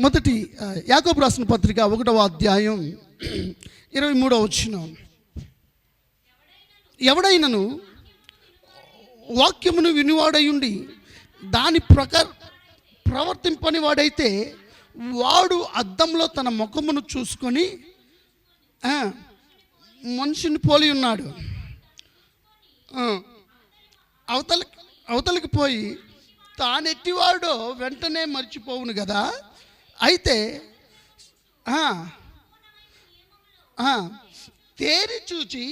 మొదటి యాకోబు రాసిన పత్రిక 1వ అధ్యాయం 23వ వచనం. ఎవడైనను వాక్యమును వినివాడయుండి దాని ప్రవర్తింపని వాడైతే వాడు అద్దంలో తన ముఖమును చూసుకొని మనిషిని పోలి ఉన్నాడు. అవతలకి పోయి తానెట్టివాడో వెంటనే మర్చిపోవును కదా. అయితే తేరి చూచి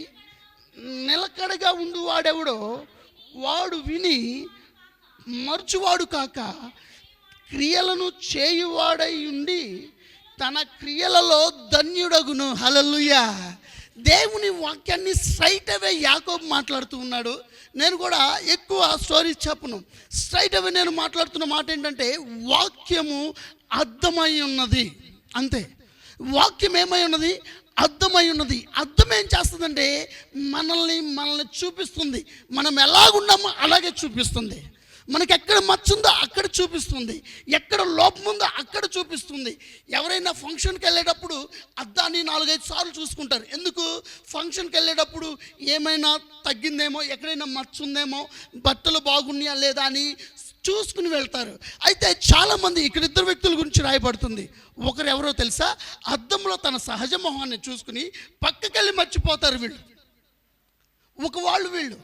నిలకడగా ఉండువాడెవడో వాడు విని మర్చువాడు కాక క్రియలను చేయువాడై ఉండి తన క్రియలలో ధన్యుడగును. హల్లెలూయా. దేవుని వాక్యాన్ని స్ట్రైట్ అవే యాకోబు మాట్లాడుతూ ఉన్నాడు. నేను కూడా ఎక్కువ స్టోరీస్ చెప్పను. స్ట్రైట్ అవే నేను మాట్లాడుతున్న మాట ఏంటంటే, వాక్యము అర్థమై ఉన్నది, అంతే. వాక్యం ఏమై ఉన్నది? అర్థమై ఉన్నది. అర్థం ఏం చేస్తుందంటే మనల్ని చూపిస్తుంది. మనం ఎలాగున్నామో అలాగే చూపిస్తుంది. మనకి ఎక్కడ మచ్చుందో అక్కడ చూపిస్తుంది, ఎక్కడ లోపం ఉందో అక్కడ చూపిస్తుంది. ఎవరైనా ఫంక్షన్కి వెళ్ళేటప్పుడు అద్దాన్ని 4-5 సార్లు చూసుకుంటారు. ఎందుకు? ఫంక్షన్కి వెళ్ళేటప్పుడు ఏమైనా తగ్గిందేమో, ఎక్కడైనా మచ్చుందేమో, బట్టలు బాగున్నాయా లేదా అని చూసుకుని వెళ్తారు. అయితే చాలామంది ఇక్కడ 2 వ్యక్తుల గురించి రాయబడుతుంది. ఒకరు ఎవరో తెలుసా? అద్దంలో తన సహజ మొహాన్ని చూసుకుని పక్కకెళ్ళి మర్చిపోతారు వీళ్ళు. వీళ్ళు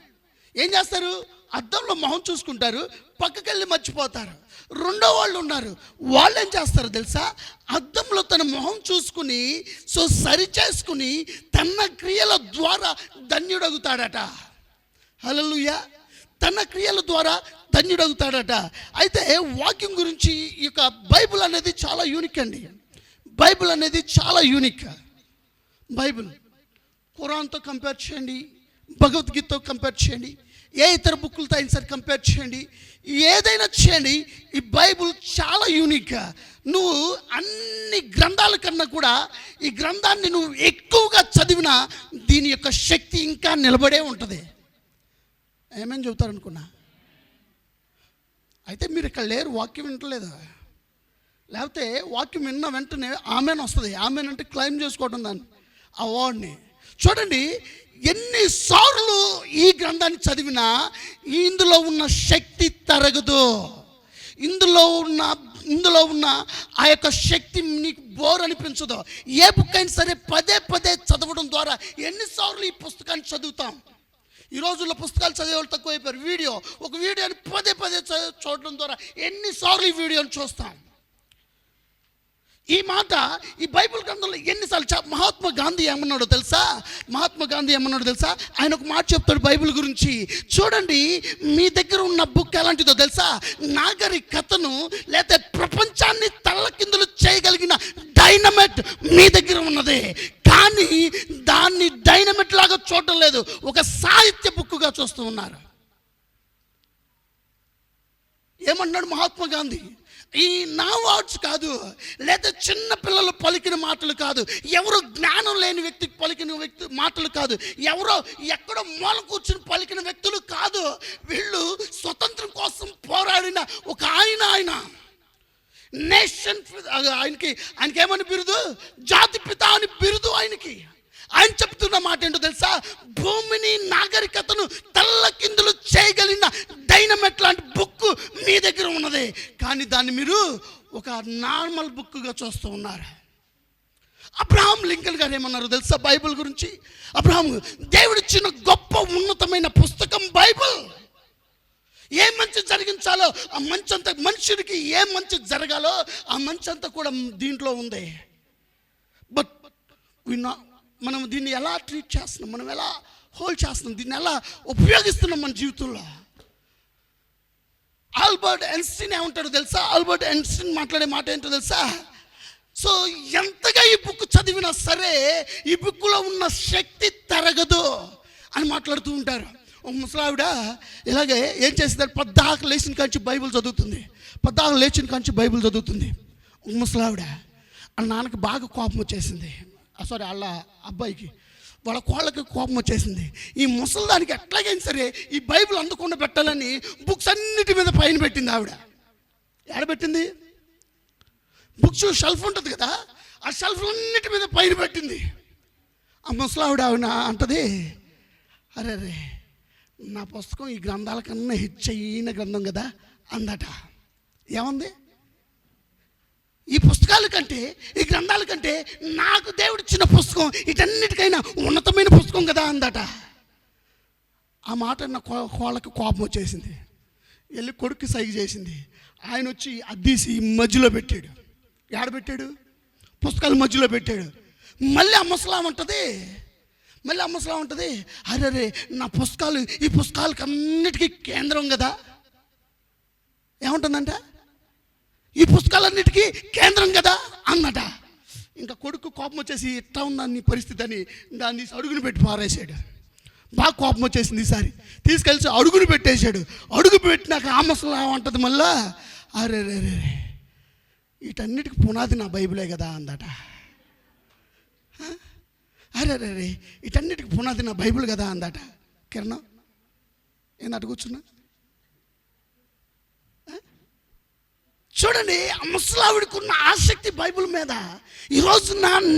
ఏం చేస్తారు? అద్దంలో మొహం చూసుకుంటారు, పక్కకెళ్ళి మర్చిపోతారు. రెండో వాళ్ళు ఉన్నారు, వాళ్ళు ఏం చేస్తారు తెలుసా? అద్దంలో తన మొహం చూసుకుని సరి చేసుకుని తన క్రియల ద్వారా ధన్యుడగుతాడట. హల్లెలూయా. తన క్రియల ద్వారా ధన్యుడగుతాడట. అయితే వాక్యం గురించి ఈ యొక్క బైబిల్ అనేది చాలా యూనిక్ అండి. బైబిల్ అనేది చాలా యూనిక్. బైబిల్ ఖురాన్తో కంపేర్ చేయండి, భగవద్గీతతో కంపేర్ చేయండి, ఏ ఇతర బుక్కులతో అయినా సరే కంపేర్ చేయండి, ఏదైనా చేయండి, ఈ బైబిల్ చాలా యూనిక్. నువ్వు అన్ని గ్రంథాల కన్నా కూడా ఈ గ్రంథాన్ని నువ్వు ఎక్కువగా చదివినా దీని యొక్క శక్తి ఇంకా నిలబడే ఉంటుంది. ఏమేమి చెబుతారనుకున్నా? అయితే మీరు ఇక్కడ లేరు, వాక్యం వింటలేదు. లేకపోతే వాక్యం విన్న వెంటనే ఆమెన్ వస్తుంది. ఆమెన్ అంటే క్లెయిమ్ చేసుకోవడం దాన్ని, ఆ వర్డ్ని. చూడండి, ఎన్నిసార్లు ఈ గ్రంథాన్ని చదివినా ఇందులో ఉన్న శక్తి తరగదు. ఇందులో ఉన్న ఆ యొక్క శక్తి నీకు బోర్ అనిపించదు. ఏ బుక్ అయినా సరే పదే చదవడం ద్వారా ఎన్నిసార్లు ఈ పుస్తకాన్ని చదువుతాం. ఈ రోజుల్లో పుస్తకాలు చదివే వాళ్ళు తక్కువైపోయారు. ఒక వీడియోని పదే చూడడం ద్వారా ఎన్నిసార్లు ఈ వీడియోని చూస్తాం. ఈ మాట ఈ బైబిల్ గ్రంథంలో ఎన్నిసార్లు మహాత్మా గాంధీ ఏమన్నాడో తెలుసా? ఆయన ఒక మాట చెప్తాడు బైబిల్ గురించి. చూడండి, మీ దగ్గర ఉన్న బుక్ ఎలాంటిదో తెలుసా? నాగరికతను లేదా ప్రపంచాన్ని తల్లకిందులు చేయగలిగిన డైనమైట్ మీ దగ్గర ఉన్నది. కానీ దాన్ని డైనమైట్ లాగా చూడటం లేదు, ఒక సాహిత్య బుక్గా చూస్తూ ఉన్నారు. ఏమన్నాడు మహాత్మా గాంధీ? ఈ నా వర్డ్స్ కాదు, లేదా చిన్న పిల్లలు పలికిన మాటలు కాదు, ఎవరో జ్ఞానం లేని వ్యక్తికి పలికిన మాటలు కాదు, ఎవరో ఎక్కడో మూల కూర్చుని పలికిన వ్యక్తులు కాదు. వీళ్ళు స్వతంత్రం కోసం పోరాడిన ఒక ఆయన నేషన్. ఆయనకి ఏమని బిరుదు? జాతి పిత అని బిరుదు ఆయనకి. ఆయన చెప్తున్న మాట ఏంటో తెలుసా? భూమిని నాగరికతను తల్లకిందులు చేయగలిగిన డైనమైట్ లాంటి బుక్ మీ దగ్గర ఉన్నది, కానీ దాన్ని మీరు ఒక నార్మల్ బుక్గా చూస్తూ ఉన్నారు. అబ్రహాం లింకన్ గారు ఏమన్నారు తెలుసా బైబిల్ గురించి? అబ్రహాం దేవుడిచ్చిన గొప్ప ఉన్నతమైన పుస్తకం బైబిల్. ఏ మంచి జరిగించాలో ఆ మంచి అంతా, మనుషుడికి ఏ మంచి జరగాలో ఆ మంచి అంతా కూడా దీంట్లో ఉంది. బట్ మనం దీన్ని ఎలా ట్రీట్ చేస్తున్నాం, మనం ఎలా హోల్డ్ చేస్తున్నాం, దీన్ని ఎలా ఉపయోగిస్తున్నాం మన జీవితంలో? ఆల్బర్ట్ ఐన్స్టీన్ ఏమంటాడో తెలుసా? ఆల్బర్ట్ ఐన్స్టీన్ మాట్లాడే మాట ఏంటో తెలుసా? ఎంతగా ఈ బుక్ చదివినా సరే ఈ బుక్లో ఉన్న శక్తి తరగదు అని మాట్లాడుతూ ఉంటారు. ఒక ముసలావిడ ఇలాగే ఏం చేసిందంటే పద్దాక లేచిన కాంచి బైబిల్ చదువుతుంది. ఒక ముసలావిడ వాళ్ళ నాన్నకి బాగా కోపం వచ్చేసింది. వాళ్ళ అబ్బాయికి, వాళ్ళ కోళ్ళకి కోపం వచ్చేసింది. ఈ ముసలిదానికి ఎట్లాగైనా సరే ఈ బైబిల్ అందకుండా పెట్టాలని బుక్స్ అన్నిటి మీద పైన పెట్టింది. ఆవిడ ఎడబెట్టింది? బుక్స్ షెల్ఫ్ ఉంటుంది కదా, ఆ షెల్ఫ్లన్నిటి మీద పైన పెట్టింది. ఆ ముసలావిడ ఆవిడ అంటది, అరే రే నా పుస్తకం ఈ గ్రంథాల కన్నా హెచ్చయిన గ్రంథం కదా అందట. ఏముంది? ఈ పుస్తకాల కంటే, ఈ గ్రంథాల కంటే నాకు దేవుడిచ్చిన పుస్తకం వీటన్నిటికైనా ఉన్నతమైన పుస్తకం కదా అందట. ఆ మాట నా కోళ్ళకి కోపం వచ్చేసింది. వెళ్ళి కొడుక్కి సైగ చేసింది. ఆయన వచ్చి అద్దీసి మధ్యలో పెట్టాడు. ఏడ పెట్టాడు? పుస్తకాలు మధ్యలో పెట్టాడు. మళ్ళీ ఆ ముసలాం ఉంటుంది, అరే రే నా పుస్తకాలు ఈ పుస్తకాలకి అన్నిటికీ కేంద్రం కదా. ఏముంటుందంట? ఈ పుస్తకాలన్నిటికీ కేంద్రం కదా అన్నట. ఇంకా కొడుకు కోపం వచ్చేసి ఇట్టా ఉందా నీ పరిస్థితి అని దాన్ని అడుగును పెట్టి పారేసాడు. బాగా కోపం వచ్చేసింది. ఈసారి తీసుకెళ్ళి అడుగును పెట్టేశాడు. అడుగు పెట్టినాక ఆ ముసలాం అంటది మళ్ళా, అరే రే రే వీటన్నిటికి పునాది నా బైబిలే కదా అందట. అరే రే రే వీటన్నిటికి పునాది నా బైబిల్ కదా అందట. కిరణం ఏందట కూర్చున్నా? చూడండి, ఆ ముసలావిడికి ఉన్న ఆసక్తి బైబిల్ మీద. ఈరోజు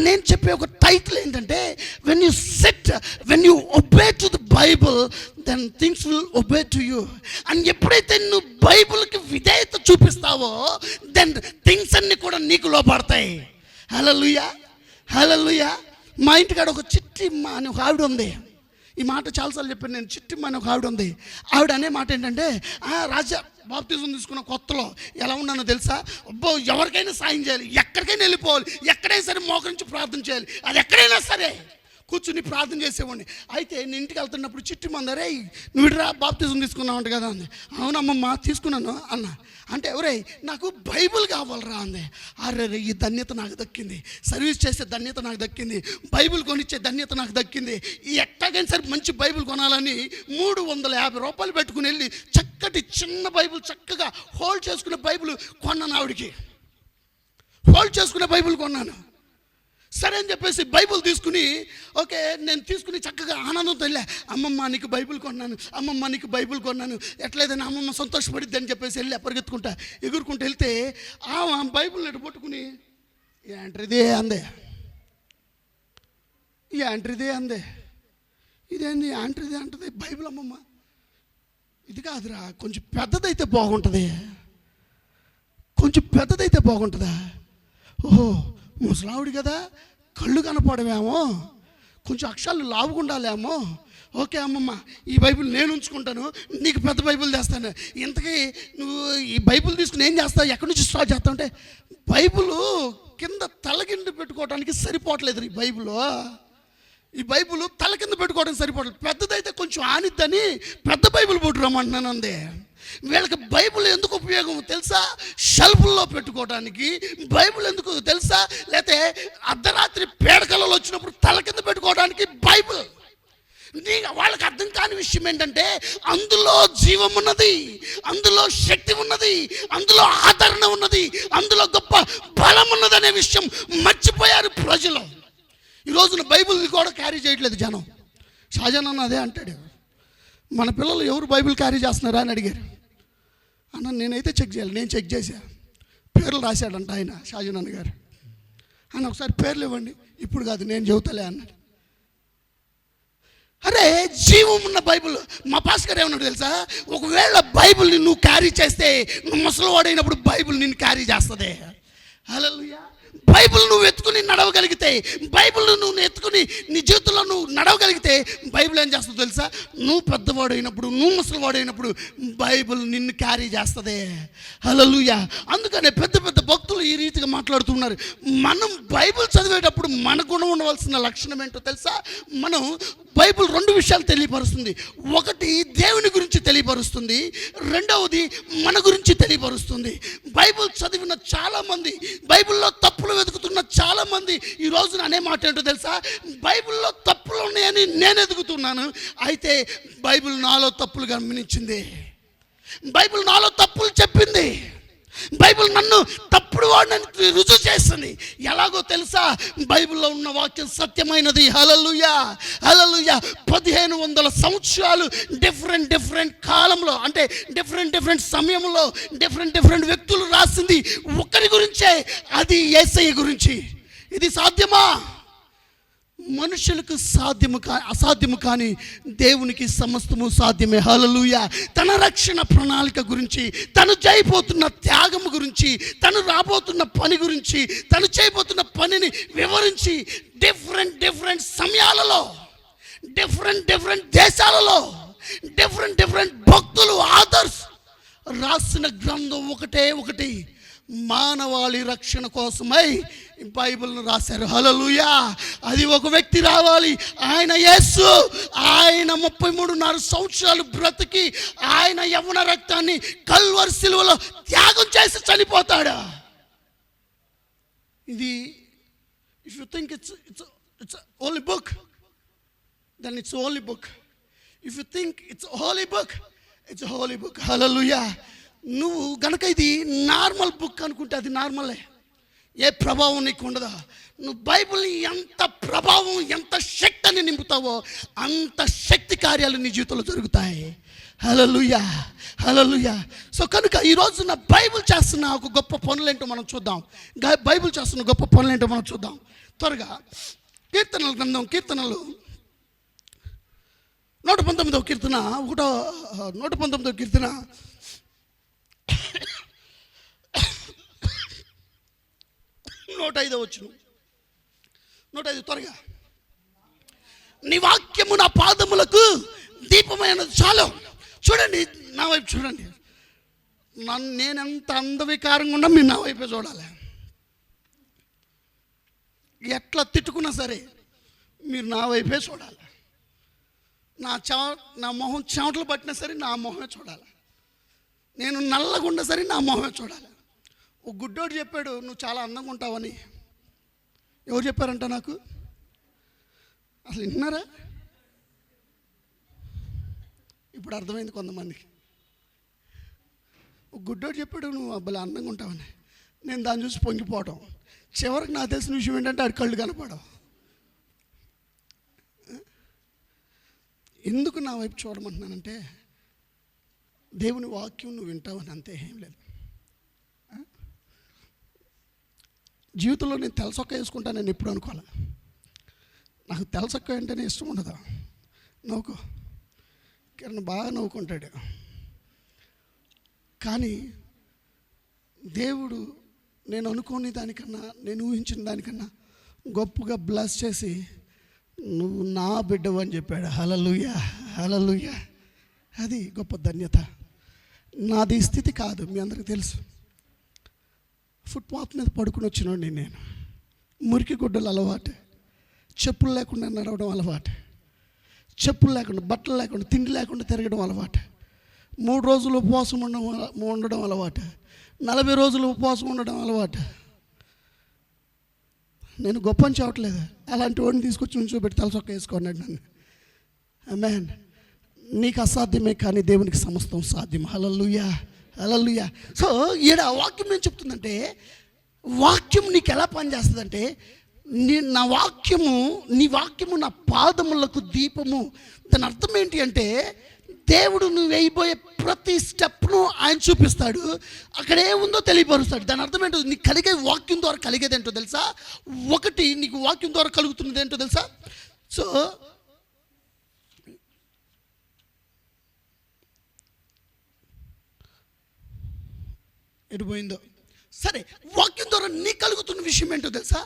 నేను చెప్పే ఒక టైటిల్ ఏంటంటే, when you sit, when you obey to the Bible, then things will obey to you. And ఎప్పుడైతే నువ్వు బైబిల్కి విధేయత చూపిస్తావో, దెన్ థింగ్స్ అన్నీ కూడా నీకు లోపడతాయి. హల్లెలూయా, హల్లెలూయా. మా ఇంటికాడ ఒక చిట్టిమ్మ అని ఒక ఆవిడ ఉంది. ఈ మాట చాలాసార్లు చెప్పాను నేను. చిట్టిమ్మ అని ఒక ఆవిడ ఉంది. ఆవిడ అనే మాట ఏంటంటే, రాజా బాప్తిజం తీసుకున్న కొత్తలో ఎలా ఉన్నానో తెలుసా? అబ్బో ఎవరికైనా సాయం చేయాలి, ఎక్కడికైనా వెళ్ళిపోవాలి, ఎక్కడైనా సరే మోకరించి ప్రార్థన చేయాలి, అది ఎక్కడైనా సరే కూర్చుని ప్రార్థన చేసేవాడిని. అయితే నేను ఇంటికి వెళ్తున్నప్పుడు చిట్టి మందరే నువ్వు ఇటురా బాప్తిజం తీసుకున్నావు అంట కదా అంది. అవునమ్మమ్మ తీసుకున్నాను అన్న. అంటే ఎవరే నాకు బైబిల్ కావాలరా అంది. అరే ఈ ధన్యత నాకు దక్కింది, సర్వీస్ చేసే ధన్యత నాకు దక్కింది, బైబిల్ కొనిచ్చే ధన్యత నాకు దక్కింది. ఎట్టగైనా సరే మంచి బైబిల్ కొనాలని 350 రూపాయలు పెట్టుకుని వెళ్ళి చక్కటి చిన్న బైబిల్ చక్కగా హోల్డ్ చేసుకునే బైబిల్ కొన్నాను. ఆవిడికి హోల్డ్ చేసుకునే బైబిల్ కొన్నాను. సరే అని చెప్పేసి బైబిల్ తీసుకుని, ఓకే నేను తీసుకుని చక్కగా ఆనందంతో వెళ్ళా. అమ్మమ్మ నీకు బైబిల్ కొన్నాను, అమ్మమ్మ నీకు బైబిల్ కొన్నాను, ఎట్లయితే అమ్మమ్మ సంతోషపడిద్ది అని చెప్పేసి వెళ్ళి పరిగెత్తుకుంటా ఎగురుకుంటూ వెళ్తే ఆ బైబిల్ నెట్టు పట్టుకుని ఏంట్రిదే అందే, ఏంట్రిదే అందే. ఇదేంది యాంట్రిదే అంటది? బైబిల్ అమ్మమ్మ ఇది కాదురా, కొంచెం పెద్దదైతే బాగుంటుంది, కొంచెం పెద్దదైతే బాగుంటుందా? ఓహో ముసలావుడి కదా, కళ్ళు కనపడవేమో, కొంచెం అక్షరాలు లావుగుండాలేమో. ఓకే అమ్మమ్మ ఈ బైబిల్ నేను ఉంచుకుంటాను, నీకు పెద్ద బైబిల్ తెస్తాను. ఇంతకీ నువ్వు ఈ బైబిల్ తీసుకుని ఏం చేస్తావు, ఎక్కడి నుంచి స్టార్ట్ చేస్తావు అంటే, బైబిల్ కింద తలకింద పెట్టుకోవడానికి సరిపోవట్లేదు. ఈ బైబిల్ తల కింద పెట్టుకోవడానికి సరిపోవట్లేదు, పెద్దదైతే కొంచెం ఆనిద్దని పెద్ద బైబిల్ పట్టుకురమ్మంటున్నాను అందే. వీళ్ళకి బైబిల్ ఎందుకు ఉపయోగం తెలుసా? షెల్ఫ్ల్లో పెట్టుకోవడానికి బైబిల్ ఎందుకు తెలుసా? లేకపోతే అర్ధరాత్రి పేడకలలో వచ్చినప్పుడు తల కింద పెట్టుకోవడానికి బైబిల్. వాళ్ళకి అర్థం కాని విషయం ఏంటంటే, అందులో జీవం ఉన్నది, అందులో శక్తి ఉన్నది, అందులో ఆదరణ ఉన్నది, అందులో గొప్ప బలం ఉన్నది అనే విషయం మర్చిపోయారు ప్రజలు. ఈ రోజున బైబిల్ కూడా క్యారీ చేయట్లేదు జనం. షాజాన్ అన్న అదే అంటాడు, మన పిల్లలు ఎవరు బైబిల్ క్యారీ చేస్తున్నారా అని అడిగారు. అన్న నేనైతే చెక్ చేయాలి, నేను చెక్ చేశా, పేర్లు రాశాడంట ఆయన షాజాన్ అన్న గారు. అన్న ఒకసారి పేర్లు ఇవ్వండి, ఇప్పుడు కాదు నేను చెబుతలే అన్నాడు. అరే జీవం ఉన్న బైబిల్. మా పాస్టర్ ఏమన్నాడు తెలుసా? ఒకవేళ బైబిల్ని నువ్వు క్యారీ చేస్తే, నువ్వు ముసలివాడైనప్పుడు బైబిల్ నిన్ను క్యారీ చేస్తుంది. హల్లెలూయా. బైబిల్ నువ్వు ఎత్తుకుని నడవగలిగితే, బైబిల్ నువ్వు ఎత్తుకుని నీ జీవితంలో నువ్వు నడవగలిగితే, బైబిల్ ఏం చేస్తుందో తెలుసా? నువ్వు పెద్దవాడు అయినప్పుడు, నువ్వు ముసలివాడు అయినప్పుడు బైబిల్ నిన్ను క్యారీ చేస్తుంది. హల్లెలూయా. అందుకనే పెద్ద పెద్ద భక్తులు ఈ రీతిగా మాట్లాడుతున్నారు. మనం బైబిల్ చదివేటప్పుడు మన గుణం ఉండవలసిన లక్షణం ఏంటో తెలుసా? మనం బైబిల్ 2 విషయాలు తెలియపరుస్తుంది. ఒకటి దేవుని గురించి తెలియపరుస్తుంది, రెండవది మన గురించి తెలియపరుస్తుంది. బైబిల్ చదివిన చాలామంది, బైబిల్లో తప్పులు వెతుకుతున్న చాలామంది ఈ రోజున అనే మాట ఏంటో తెలుసా? బైబిల్లో తప్పులు ఉన్నాయని నేను ఎదుగుతున్నాను, అయితే బైబిల్ నాలో తప్పులు గమనించింది, బైబిల్ నాలో తప్పులు చెప్పింది. బైబిల్ నన్ను తప్పుడు వాడిని రుజువు చేస్తుంది. ఎలాగో తెలుసా? బైబిల్లో ఉన్న వాక్యం సత్యమైనది. హల్లెలూయా, హల్లెలూయా. 1500 సంవత్సరాలు డిఫరెంట్ కాలంలో, అంటే డిఫరెంట్ సమయంలో డిఫరెంట్ వ్యక్తులు రాసింది ఒకరి గురించే, అది యేసయ్య గురించి. ఇది సాధ్యమా? మనుషులకు అసాధ్యము కానీ దేవునికి సమస్తము సాధ్యమే. హల్లెలూయా. తన రక్షణ ప్రణాళిక గురించి, తను చేయబోతున్న త్యాగము గురించి, తను రాబోతున్న పని గురించి, తను చేయబోతున్న పనిని వివరించి డిఫరెంట్ సమయాలలో, డిఫరెంట్ దేశాలలో, డిఫరెంట్ భక్తులు, ఆథర్స్ రాసిన గ్రంథం ఒకటి మానవాళి రక్షణ కోసమై బైబిల్ను రాశారు. హల్లెలూయా. అది ఒక వ్యక్తి రావాలి, ఆయన యేసు. ఆయన 33.5 సంవత్సరాలు బ్రతికి ఆయన యవ్వన రక్తాన్ని కల్వరి సిలువలో త్యాగం చేసి చనిపోతాడు. ఇది if you think it's only book, then it's only book. If you think it's holy book, it's holy book. Hallelujah. నువ్వు గనక ఇది నార్మల్ బుక్ అనుకుంటే అది నార్మలే, ఏ ప్రభావం నీకు ఉండదా. నువ్వు బైబిల్ని ఎంత ప్రభావం, ఎంత శక్తిని నింపుతావో అంత శక్తి కార్యాలు నీ జీవితంలో జరుగుతాయి. హల్లెలూయా, హల్లెలూయా. సో కనుక ఈరోజు నా బైబిల్ చేస్తున్న ఒక గొప్ప పనులేంటో మనం చూద్దాం. బైబిల్ చేస్తున్న గొప్ప పనులేంటో మనం చూద్దాం త్వరగా. కీర్తనల గ్రంథం, కీర్తనలు 119వ కీర్తన, 119వ కీర్తన 105వ వచనం. 105 త్వరగా. నీ వాక్యము నా పాదములకు దీపమైనది. చాలు. చూడండి, నా వైపు చూడండి. నేనెంత అందవికారంగా ఉన్నా మీరు నా వైపే చూడాలి. ఎట్లా తిట్టుకున్నా సరే మీరు నా వైపే చూడాలి. నా మొహం చెమటలు పట్టినా సరే నా మొహమే చూడాలి. నేను నల్లగుండా సరే నా మొహమే చూడాలి. ఒక గుడ్డోడు చెప్పాడు, నువ్వు చాలా అందంగా ఉంటావని. ఎవరు చెప్పారంట నాకు? అసలు విన్నారా? ఇప్పుడు అర్థమైంది కొంతమందికి. ఒక గుడ్డోడు చెప్పాడు, నువ్వు అబ్బలా అందంగా ఉంటావని. నేను దాన్ని చూసి పొంగిపోవడం. చివరికి నాకు తెలిసిన విషయం ఏంటంటే ఆడి కళ్ళు కనపడవు. ఎందుకు నా వైపు చూడమంటున్నానంటే, దేవుని వాక్యం నువ్వు వింటావని, అంతే, ఏం లేదు. జీవితంలో నేను తెలసొక్క వేసుకుంటాను నేను ఎప్పుడు అనుకోవాలి. నాకు తెలసొక్క వెంటనే ఇష్టం ఉండదు. నవ్వుకో, కిరణ్ బాగా నవ్వుకుంటాడు. కానీ దేవుడు నేను అనుకోని దానికన్నా, నేను ఊహించిన దానికన్నా గొప్పగా బ్లెస్ చేసి నువ్వు నా బిడ్డవు అని చెప్పాడు. హల్లెలూయా, హల్లెలూయా. అది గొప్ప ధన్యత. నాది స్థితి కాదు, మీ అందరికీ తెలుసు. ఫుట్పాత్ మీద పడుకుని వచ్చినోడిని నేను. మురికి గుడ్డలు అలవాటు, చెప్పులు లేకుండా నడవడం అలవాటు, చెప్పులు లేకుండా, బట్టలు లేకుండా, తిండి లేకుండా తిరగడం అలవాటు, 3 రోజులు ఉపవాసం ఉండడం అలవాటు, 40 రోజులు ఉపవాసం ఉండడం అలవాటు. నేను గొప్ప అని చెప్పట్లేదు. అలాంటి వాడిని తీసుకొచ్చి ఉంచోబెట్టి తలసొక్క వేసుకున్నాడు నన్ను. ఆమేన్. నీకు అసాధ్యమే కానీ దేవునికి సమస్తం సాధ్యం. హల్లెలూయా, హల్లెలూయా. సో ఈడ వాక్యం ఏం చెప్తుందంటే, వాక్యం నీకు ఎలా పనిచేస్తుందంటే, నీ వాక్యము నా పాదములకు దీపము. దాని అర్థం ఏంటి అంటే, దేవుడు నువ్వు వేయబోయే ప్రతి స్టెప్ను ఆయన చూపిస్తాడు. అక్కడ ఏముందో తెలియపరుస్తాడు. దాని అర్థం ఏంటో, నీకు కలిగే వాక్యం ద్వారా కలిగేది ఏంటో తెలుసా? ఒకటి, నీకు వాక్యం ద్వారా కలుగుతున్నది ఏంటో తెలుసా? సో ఎడిపోయిందో సరే, వాక్యం ద్వారా నీకు కలుగుతున్న విషయం ఏంటో తెలుసా?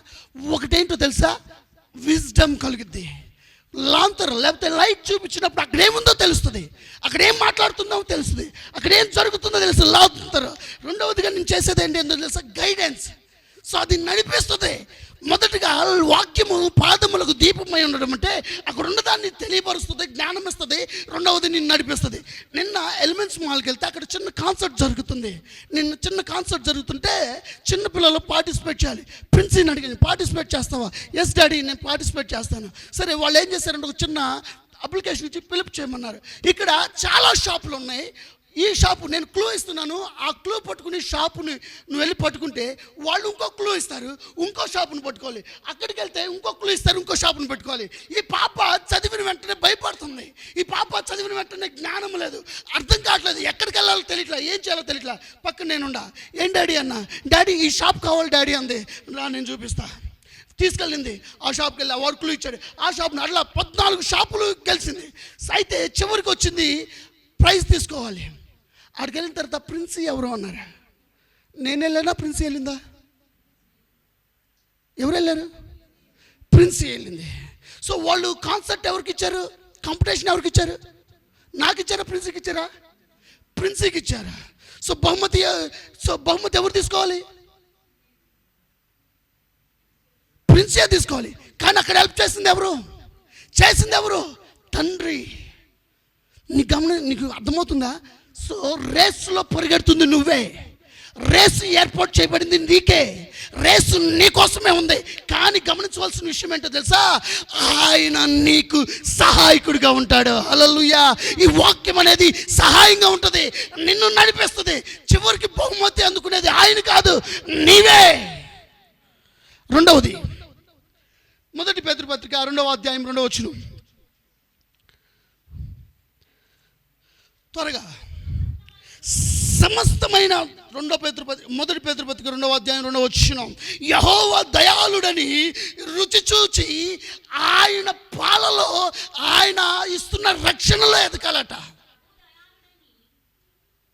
ఒకటేంటో తెలుసా? విజ్డమ్ కలుగుద్ది. లాంతర్ లేకపోతే లైట్ చూపించినప్పుడు అక్కడ ఏముందో తెలుస్తుంది, అక్కడ ఏం మాట్లాడుతుందో తెలుస్తుంది, అక్కడ ఏం జరుగుతుందో తెలుస్తుంది. లాంతర్. రెండవదిగా నేను చేసేది ఏంటో తెలుసా? గైడెన్స్. సో అది నడిపిస్తుంది. మొదటిగా వాక్యము పాదములకు దీపమై ఉండడం అంటే అక్కడ ఉన్నదాన్ని తెలియపరుస్తుంది, జ్ఞానం ఇస్తుంది. రెండవది నిన్ను నడిపిస్తుంది. నిన్న ఎలిమెంట్స్ మాల్కి వెళ్తే అక్కడ చిన్న కాన్సర్ట్ జరుగుతుంది. చిన్న కాన్సర్ట్ జరుగుతుంటే చిన్నపిల్లలు పార్టిసిపేట్ చేయాలి. ప్రిన్సీని అడిగింది, పార్టిసిపేట్ చేస్తావా? ఎస్ డాడీ, నేను పార్టిసిపేట్ చేస్తాను. సరే, వాళ్ళు ఏం చేశారంటే ఒక చిన్న అప్లికేషన్ ఇచ్చి పిలుపు చేయమన్నారు. ఇక్కడ చాలా షాపులు ఉన్నాయి. ఈ షాపు నేను క్లూ ఇస్తున్నాను, ఆ క్లూ పట్టుకుని షాపుని నువ్వు వెళ్ళి పట్టుకుంటే వాళ్ళు ఇంకో క్లూ ఇస్తారు, ఇంకో షాపుని పట్టుకోవాలి. అక్కడికి వెళ్తే ఇంకో క్లూ ఇస్తారు, ఇంకో షాపుని పెట్టుకోవాలి. ఈ పాప చదివిన వెంటనే భయపడుతుంది. ఈ పాప చదివిన వెంటనే జ్ఞానం లేదు, అర్థం కావట్లేదు, ఎక్కడికి వెళ్ళాలో తెలియట్లా, ఏం చేయాలో తెలియట్లా. పక్కన నేనుండా, ఏం డాడీ అన్న, డాడీ ఈ షాప్ కావాలి డాడీ అంది. రా నేను చూపిస్తా. తీసుకెళ్ళింది. ఆ షాప్కి వెళ్ళి వాడు క్లూ ఇచ్చాడు. ఆ షాప్ని అట్లా 14 షాపులు గెలిచింది. అయితే చివరికి వచ్చింది ప్రైజ్ తీసుకోవాలి. అక్కడికి వెళ్ళిన తర్వాత ప్రిన్సీ ఎవరు అన్నారు. నేను వెళ్ళానా, ప్రిన్సీ వెళ్ళిందా? ఎవరు వెళ్ళారు? ప్రిన్సీ వెళ్ళింది. సో వాళ్ళు కాన్సెప్ట్ ఎవరికి ఇచ్చారు, కాంపిటీషన్ ఎవరికి ఇచ్చారు? నాకు ఇచ్చారా, ప్రిన్సీకి ఇచ్చారా? ప్రిన్సీకి ఇచ్చారా? సో బహుమతి ఎవరు తీసుకోవాలి? ప్రిన్సీ తీసుకోవాలి. కానీ అక్కడ హెల్ప్ చేసింది ఎవరు? తండ్రి. నీకు అర్థమవుతుందా? సో రేసులో పరిగెడుతుంది నువ్వే, రేసు ఏర్పాటు చేయబడింది నీకే, రేసు నీకోసమే ఉంది. కానీ గమనించవలసిన విషయం ఏంటో తెలుసా? ఆయన నీకు సహాయకుడిగా ఉంటాడు. హల్లెలూయా. ఈ వాక్యం అనేది సహాయంగా ఉంటుంది, నిన్ను నడిపిస్తుంది. చివరికి బహుమతి అందుకునేది ఆయన కాదు, నీవే. రెండవది, 1 పేతురు పత్రిక 2వ అధ్యాయం 2వ వచనం. త్వరగా సమస్తమైన 1 పేతురు పత్రిక 2వ అధ్యాయం 2వ వచనం. యెహోవా దయాళుడని రుచి చూచి ఆయన పాలలో ఆయన ఇస్తున్న రక్షణలో ఎదగాలట.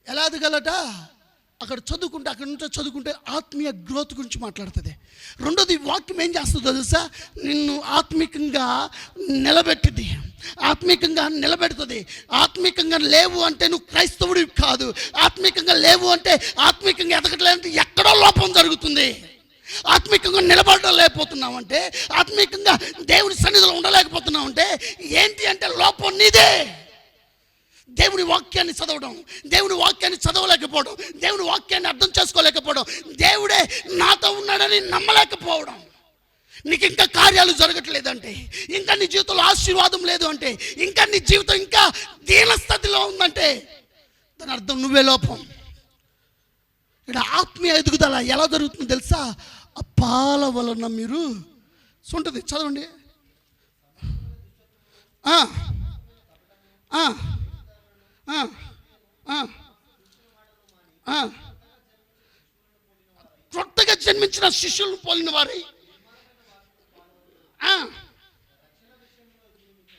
ఎలా ఎదగాలట? అక్కడ చదువుకుంటే ఆత్మీయ గ్రోత్ గురించి మాట్లాడుతుంది. రెండోది, వాక్యం ఏం చేస్తుందో తెలుసా? నిన్ను ఆత్మీకంగా నిలబెడుతుంది. ఆత్మీకంగా లేవు అంటే నువ్వు క్రైస్తవుడివి కాదు. ఆత్మీకంగా లేవు అంటే, ఆత్మీకంగా ఎదగట్లేదంటే ఎక్కడో లోపం జరుగుతుంది. ఆత్మీకంగా నిలబడలేకపోతున్నావు అంటే, ఆత్మీకంగా దేవుని సన్నిధిలో ఉండలేకపోతున్నావు అంటే ఏంటి అంటే లోపం నీదే. దేవుని వాక్యాన్ని చదవలేకపోవడం, దేవుని వాక్యాన్ని అర్థం చేసుకోలేకపోవడం, దేవుడే నాతో ఉన్నాడని నమ్మలేకపోవడం, నీకు ఇంకా కార్యాలు జరగట్లేదంటే, ఇంకా నీ జీవితంలో ఆశీర్వాదం లేదు అంటే, ఇంకా నీ జీవితం ఇంకా దీనస్థితిలో ఉందంటే దాని అర్థం నువ్వే లోపం. ఇక్కడ ఆత్మీయ ఎదుగుదల ఎలా జరుగుతుందో తెలుసా? ఆ పాల వలన మీరు ఉంటుంది. చదవండి. కొత్తగా జన్మించిన శిష్యులను పోలిన వారి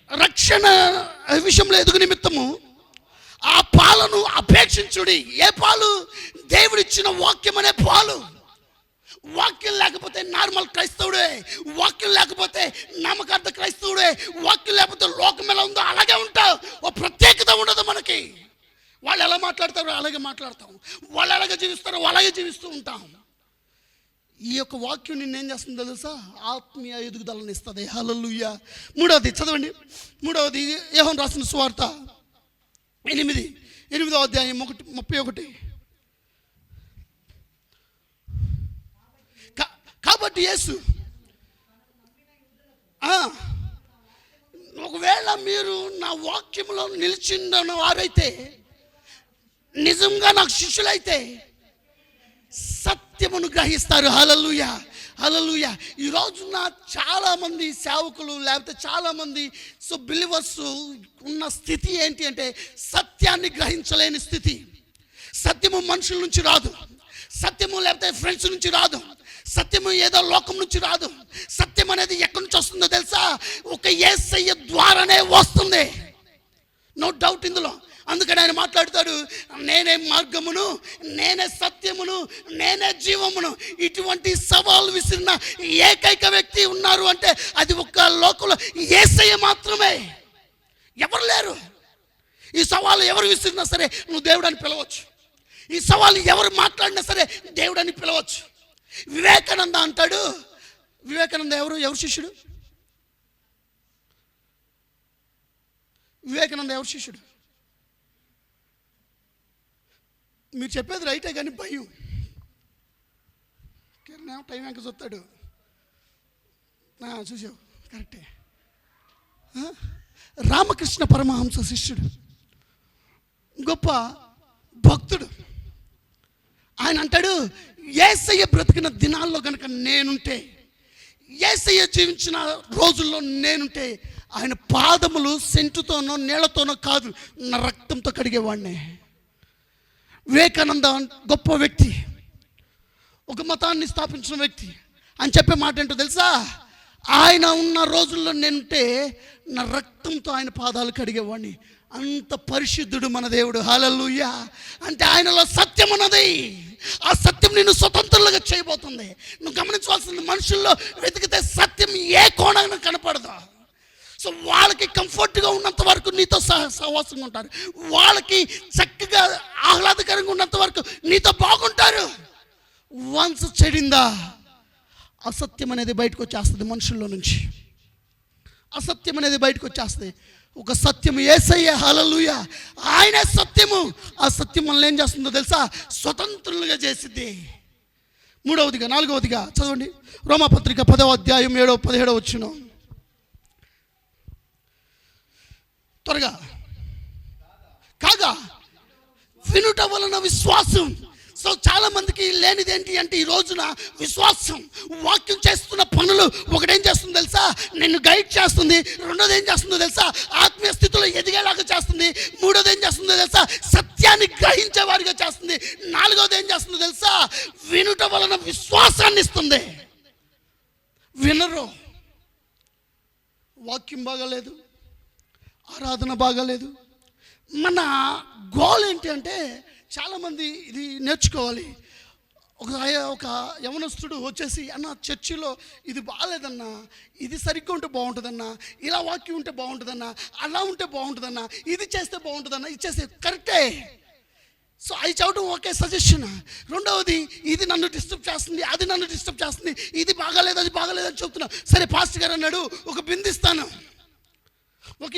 రక్షణ విషయంలో ఎదుగు నిమిత్తము ఆ పాలను అపేక్షించుడి. ఏ పాలు? దేవుడిచ్చిన వాక్యం అనే పాలు. వాక్యం లేకపోతే నార్మల్ క్రైస్తవుడే, వాక్యం లేకపోతే నామకార్థ క్రైస్తవుడే, వాక్యం లేకపోతే లోకం ఎలా ఉందో అలాగే ఉంటావు. ఓ ప్రత్యేకత ఉండదు మనకి. వాళ్ళు ఎలా మాట్లాడతారో అలాగే మాట్లాడతాం, వాళ్ళు ఎలాగ జీవిస్తారో అలాగే జీవిస్తూ ఉంటాం. ఈ యొక్క వాక్యం నిన్నేం చేస్తుందో తెలుసా? ఆత్మీయ ఎదుగుదలను ఇస్తుంది. హల్లెలూయా. మూడవది చదవండి. మూడవది యోహాను రాసిన సువార్త 8వ అధ్యాయం 31. కాబట్టి యేసు, ఒకవేళ మీరు నా వాక్యంలో నిలిచిందన్న వారైతే, నిజంగా నాకు శిష్యులైతే సత్యమును గ్రహిస్తారు. హల్లెలూయా, హల్లెలూయా. ఈ రోజున చాలామంది సేవకులు లేకపోతే చాలామంది బిలీవర్స్ ఉన్న స్థితి ఏంటి అంటే సత్యాన్ని గ్రహించలేని స్థితి. సత్యము మనుషుల నుంచి రాదు, సత్యము లేకపోతే ఫ్రెండ్స్ నుంచి రాదు, సత్యము ఏదో లోకం నుంచి రాదు. సత్యం అనేది ఎక్కడి నుంచి వస్తుందో తెలుసా? ఒక యేసయ్య ద్వారానే వస్తుంది, నో డౌట్ ఇందులో. అందుకని ఆయన మాట్లాడతాడు, నేనే మార్గమును, నేనే సత్యమును, నేనే జీవమును. ఇటువంటి సవాలు విసిరిన ఏకైక వ్యక్తి ఉన్నారు అంటే అది ఒక లోకంలో యేసయ్య మాత్రమే, ఎవరు లేరు. ఈ సవాలు ఎవరు విసిరినా సరే నువ్వు దేవుడని పిలవచ్చు. ఈ సవాలు ఎవరు మాట్లాడినా సరే దేవుడని పిలవచ్చు. వివేకానంద అంటాడు. వివేకానంద ఎవరు శిష్యుడు? వివేకానంద ఎవరు శిష్యుడు? మీరు చెప్పేది రైటే కానీ భయం. టైం వెంక చూస్తాడు. చూసావు, కరెక్టే. రామకృష్ణ పరమహంస శిష్యుడు, గొప్ప భక్తుడు. ఆయన అంటాడు, యేసయ్య బ్రతికిన దినాల్లో కనుక నేనుంటే, యేసయ్య జీవించిన రోజుల్లో నేనుంటే, ఆయన పాదములు సెంటుతోనో నీళ్లతోనో కాదు, నా రక్తంతో కడిగేవాడిని. వివేకానంద గొప్ప వ్యక్తి, ఒక మతాన్ని స్థాపించిన వ్యక్తి. అని చెప్పే మాట ఏంటో తెలుసా? ఆయన ఉన్న రోజుల్లో నేనుంటే నా రక్తంతో ఆయన పాదాలు కడిగేవాడిని. అంత పరిశుద్ధుడు మన దేవుడు. హల్లెలూయా. అంటే ఆయనలో సత్యం ఉన్నది. ఆ సత్యం నిన్ను స్వతంత్రులుగా చేయబోతుంది. నువ్వు గమనించవలసింది, మనుషుల్లో వెతికితే సత్యం ఏ కోణాన కనపడదు. సో వాళ్ళకి కంఫర్ట్గా ఉన్నంత వరకు నీతో సహవాసంగా ఉంటారు, వాళ్ళకి చక్కగా ఆహ్లాదకరంగా ఉన్నంత వరకు నీతో బాగుంటారు. వన్స్ చెడిందా, అసత్యం అనేది బయటకు వచ్చేస్తుంది మనుషుల్లో నుంచి. అసత్యం అనేది బయటకు వచ్చేస్తుంది. ఒక సత్యము యేసయ్య. హల్లెలూయా. ఆయనే సత్యము. ఆ సత్యం మనల్ని ఏం చేస్తుందో తెలుసా? స్వతంత్రులుగా చేసిద్ది. నాలుగవదిగా చదవండి, రోమాపత్రిక 10వ అధ్యాయం 7వ 17వ వచనం. త్వరగా. కాగా వినుట వలన విశ్వాసం. సో చాలా మందికి లేనిది ఏంటి అంటే, ఈ రోజున విశ్వాసం. వాక్యం చేస్తున్న పనులు ఒకటేం చేస్తుంది తెలుసా? నిన్ను గైడ్ చేస్తుంది. రెండోది ఏం చేస్తుందో తెలుసా? ఆత్మీయ స్థితిలో ఎదిగేలాగా చేస్తుంది. మూడోది ఏం చేస్తుందో తెలుసా? సత్యాన్ని గ్రహించే వారిగా చేస్తుంది. నాలుగోది ఏం చేస్తుందో తెలుసా? వినుట వలన విశ్వాసాన్ని ఇస్తుంది. వినరు, వాక్యం బాగాలేదు, ఆరాధన బాగాలేదు. మన గోల్ ఏంటి అంటే, చాలామంది ఇది నేర్చుకోవాలి. ఒక యవనస్తుడు వచ్చేసి, అన్న చర్చిలో ఇది బాగాలేదన్నా, ఇది సరిగ్గా ఉంటే బాగుంటుందన్నా, ఇలా వాక్యం ఉంటే బాగుంటుందన్నా, అలా ఉంటే బాగుంటుందన్నా, ఇది చేస్తే బాగుంటుందన్నా, ఇది చేస్తే కరెక్టే. సో అది చెప్పడం ఓకే, సజెషన్. రెండవది, ఇది నన్ను డిస్టర్బ్ చేస్తుంది, అది నన్ను డిస్టర్బ్ చేస్తుంది, ఇది బాగాలేదు, అది బాగాలేదని చెప్తున్నా. సరే పాస్టర్ గారు అన్నాడు, ఒక బిందిస్తాను.